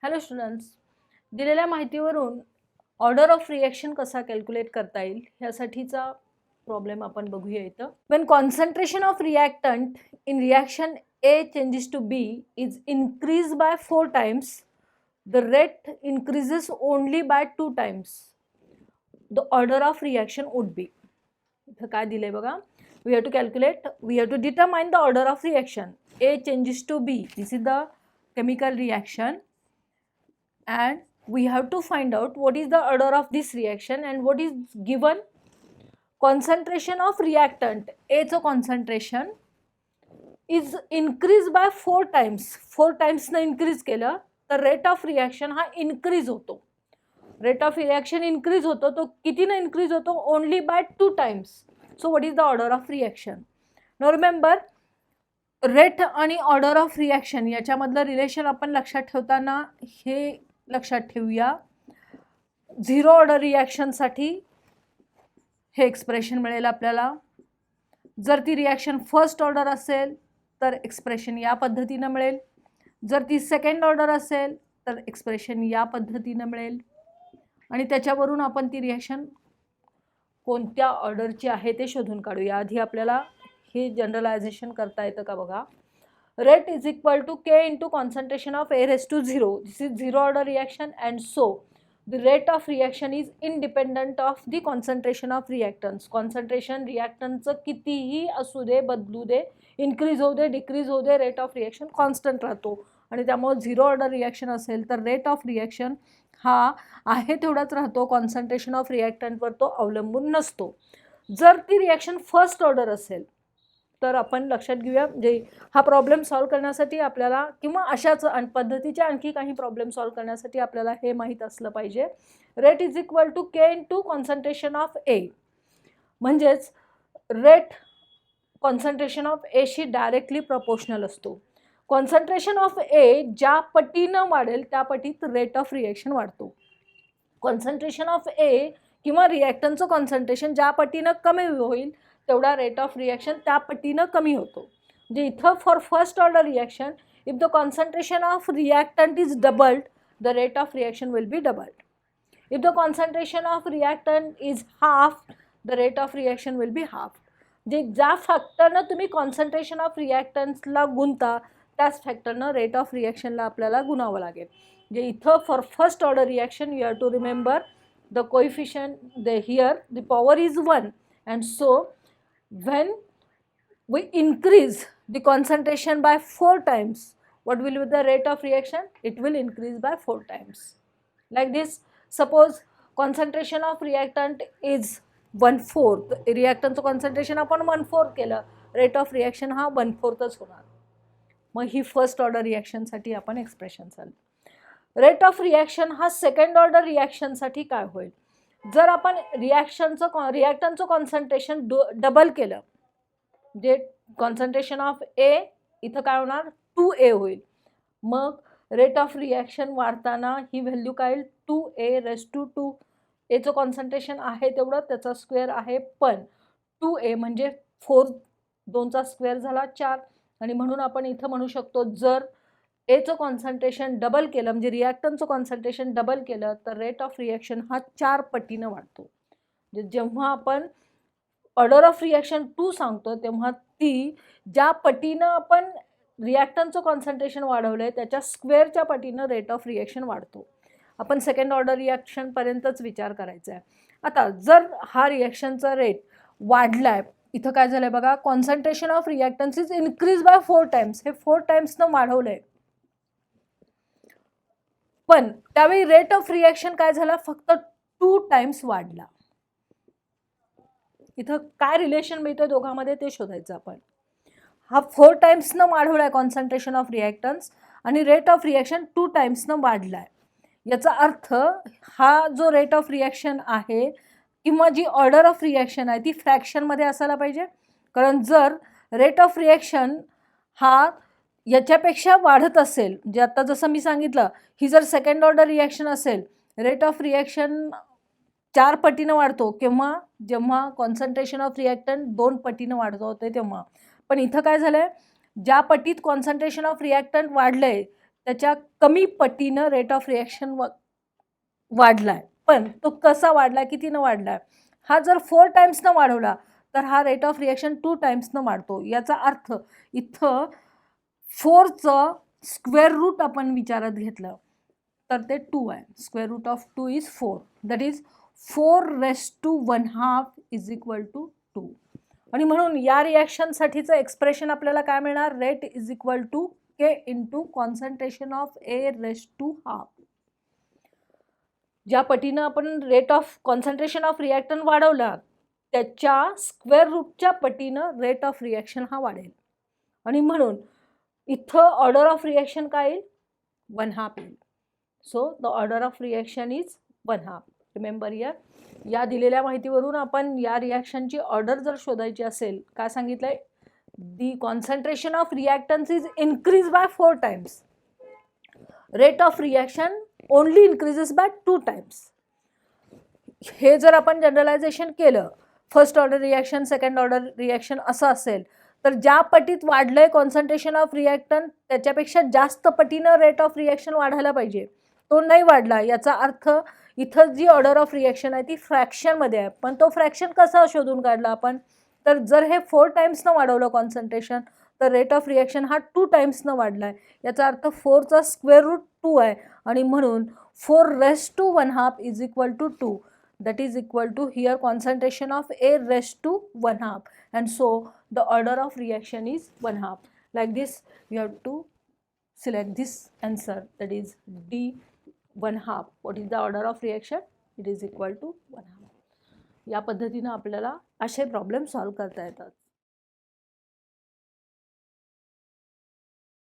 Hello students, दिलेल्या माहितीवरून order of reaction कसा कॅल्क्युलेट करता येईल ह्यासाठीचा प्रॉब्लेम आपण बघूया इथं. When concentration of reactant in reaction A changes to B is increase by 4 times, the rate increases only by 2 times, the order of reaction would be. इथं काय दिलंय बघा. We have to determine the order of reaction. A changes to B, this is the chemical reaction, and we have to find out what is the order of this reaction and what is given. Concentration of reactant A चं concentration is increased by 4 times. 4 times न increase केलं तर rate of reaction हा increase होतो. Rate of reaction increase होतो तो किती न increase होतो? Only by 2 times. So what is the order of reaction? Now remember, rate आणि ऑर्डर ऑफ रिॲक्शन याच्यामधलं रिलेशन आपण लक्षात ठेवताना हे लक्षात ठेवूया. झिरो ऑर्डर रिॲक्शनसाठी हे एक्सप्रेशन मिळेल आपल्याला. जर ती रिॲक्शन फर्स्ट ऑर्डर असेल तर एक्सप्रेशन या पद्धतीनं मिळेल. जर ती सेकंड ऑर्डर असेल तर एक्सप्रेशन या पद्धतीनं मिळेल. आणि त्याच्यावरून आपण ती रिॲक्शन कोणत्या ऑर्डरची आहे ते शोधून काढूया. आधी आपल्याला हे जनरलायझेशन करता येतं का बघा. Rate is equal to K into concentration of A raise to 0. This is zero order reaction and so the rate of reaction is independent of the concentration of reactants. Concentration रिॲक्टन्सचं कितीही असू दे, बदलू दे, increase होऊ दे, decrease होऊ दे, rate of reaction constant राहतो. आणि त्यामुळे zero order reaction असेल तर रेट ऑफ रिॲक्शन हा आहे तेवढाच राहतो. कॉन्सन्ट्रेशन ऑफ रिॲक्टंटवर तो अवलंबून नसतो. जर ती रिॲक्शन फर्स्ट ऑर्डर असेल तर आपण लक्षात घेऊया, म्हणजे हा प्रॉब्लेम सॉल्व करण्यासाठी आपल्याला किंवा अशाच पद्धतीचे आणखी काही प्रॉब्लेम सॉल्व करण्यासाठी आपल्याला हे माहीत असलं पाहिजे. Rate is equal to K into concentration of A. म्हणजेच रेट कॉन्सन्ट्रेशन ऑफ एशी डायरेक्टली प्रपोर्शनल असतो. कॉन्सन्ट्रेशन ऑफ ए ज्या पटीनं वाढेल त्या पटीत रेट ऑफ रिॲक्शन वाढतो. कॉन्सन्ट्रेशन ऑफ ए किंवा रिॲक्टनचं कॉन्सन्ट्रेशन ज्या पटीनं कमी होईल तेवढा रेट ऑफ रिॲक्शन त्या पटीनं कमी होतो. म्हणजे इथं for first order reaction, if the concentration of reactant is doubled, the rate of reaction will be doubled. If the concentration of reactant is half, the rate of reaction will be half. म्हणजे ज्या फॅक्टरनं तुम्ही concentration of रिॲक्टन्सला गुणता त्याच फॅक्टरनं rate of रिॲक्शनला आपल्याला गुणावं लागेल. म्हणजे इथं for first order reaction you have to remember the coefficient here the power is 1 and so when we increase the concentration by 4 times, what will be the rate of reaction? It will increase by 4 times. Like this, suppose concentration of reactant is 1/4. reactant concentration आपण 1/4 केलं, rate of reaction हा 1/4च होणार. मग ही first order रिॲक्शनसाठी आपण expression चालू. Rate of reaction हा second order रिॲक्शनसाठी काय होईल? जर आपण रिॲक्टंटचं कॉन्सन्ट्रेशन डबल केलं, जे कॉन्सन्ट्रेशन ऑफ ए इथं काय होणार 2a होईल. मग रेट ऑफ रिॲक्शन वाढताना ही व्हॅल्यू काय येईल 2a रेस टू 2. एचं कॉन्सन्ट्रेशन आहे तेवढं, त्याचा स्क्वेअर आहे, पण 2a म्हणजे 4, 2चा स्क्वेअर झाला 4. आणि म्हणून आपण इथं म्हणू शकतो जर एचं कॉन्सन्ट्रेशन डबल केलं, म्हणजे रिॲक्टंटचं कॉन्सन्ट्रेशन डबल केलं तर रेट ऑफ रिॲक्शन हा 4 पटीनं वाढतो. म्हणजे जेव्हा आपण ऑर्डर ऑफ रिॲक्शन 2 सांगतो तेव्हा ती ज्या पटीनं आपण रिॲक्टंटचं कॉन्सन्ट्रेशन वाढवलं आहे त्याच्या स्क्वेअरच्या पटीनं रेट ऑफ रिॲक्शन वाढतो. आपण सेकंड ऑर्डर रिॲक्शनपर्यंतच विचार करायचा आहे. आता जर हा रिॲक्शनचा रेट वाढला आहे, इथं काय झालं आहे बघा, concentration of reactants is increase by 4 times. हे 4 टाइम्सनं वाढवलं आहे, पण त्यावेळी रेट ऑफ रिॲक्शन काय झाला, फक्त 2 टाइम्स वाढला. इथं काय रिलेशन मिळतं दोघांमध्ये ते शोधायचं आपण. हा 4 टाइम्सनं वाढवला आहे कॉन्सन्ट्रेशन ऑफ रिॲक्टन्स आणि रेट ऑफ रिॲक्शन 2 टाइम्सनं वाढला आहे. याचा अर्थ हा जो रेट ऑफ रिॲक्शन आहे किंवा जी ऑर्डर ऑफ रिॲक्शन आहे ती फ्रॅक्शनमध्ये असायला पाहिजे. कारण जर रेट ऑफ रिॲक्शन हा याच्यापेक्षा वाढत असेल, जे आता जसं मी सांगितलं, ही जर सेकंड ऑर्डर रिॲक्शन असेल, रेट ऑफ रिॲक्शन 4 पटीनं वाढतो केव्हा, जेव्हा कॉन्सन्ट्रेशन ऑफ रिॲक्टंट 2 पटीनं वाढतो होते तेव्हा. पण इथं काय झालं आहे, ज्या पटीत कॉन्सन्ट्रेशन ऑफ रिॲक्टंट वाढलं आहे त्याच्या कमी पटीनं रेट ऑफ रिॲक्शन वाढला आहे. पण तो कसा वाढला, कितीनं वाढला? हा जर 4 टाइम्सनं वाढवला तर हा रेट ऑफ रिॲक्शन 2 टाइम्सनं वाढतो. याचा अर्थ इथं 4चं स्क्वेअर रूट आपण विचारात घेतलं तर ते 2 आहे. Square root of 2 is 4. That is 4⁻1/2 is equal to 2. आणि म्हणून या रिॲक्शनसाठीचं एक्सप्रेशन आपल्याला काय मिळणार? Rate is equal to K into concentration of A⁻². ज्या पटीनं आपण rate of concentration of reactant वाढवला त्याच्या स्क्वेअर रूटच्या पटीनं रेट ऑफ रिॲक्शन हा वाढेल. आणि म्हणून इथं ऑर्डर ऑफ रिॲक्शन काय येईल? 1/2 येईल. So the order of reaction is 1/2. Remember या दिलेल्या माहितीवरून आपण या रिॲक्शनची ऑर्डर जर शोधायची असेल, काय सांगितलंय? The concentration of reactants is increase by 4 times. Rate of reaction only increases by 2 times. हे जर आपण जनरलायझेशन केलं, first order reaction, second order reaction असं असेल तर ज्या पटीत वाढलंय कॉन्सन्ट्रेशन ऑफ रिॲक्टंट त्याच्यापेक्षा जास्त पटीनं रेट ऑफ रिॲक्शन वाढायला पाहिजे. तो नाही वाढला, याचा अर्थ इथं जी ऑर्डर ऑफ रिॲक्शन आहे ती फ्रॅक्शनमध्ये आहे. पण तो फ्रॅक्शन कसा शोधून काढला आपण? तर जर हे 4 टाइम्सनं वाढवलं कॉन्सन्ट्रेशन तर रेट ऑफ रिॲक्शन हा 2 टाइम्सनं वाढला आहे. याचा अर्थ 4चा स्क्वेअर रूट 2 आहे आणि म्हणून 4⁻1/2 is equal to 2. That is equal to here concentration of A⁻1/2, and so the order of reaction is 1/2. Like this you have to select this answer, that is D 1/2. What is the order of reaction? It is equal to 1/2. या पद्धतीनं आपल्याला असे problem solve करता येतात.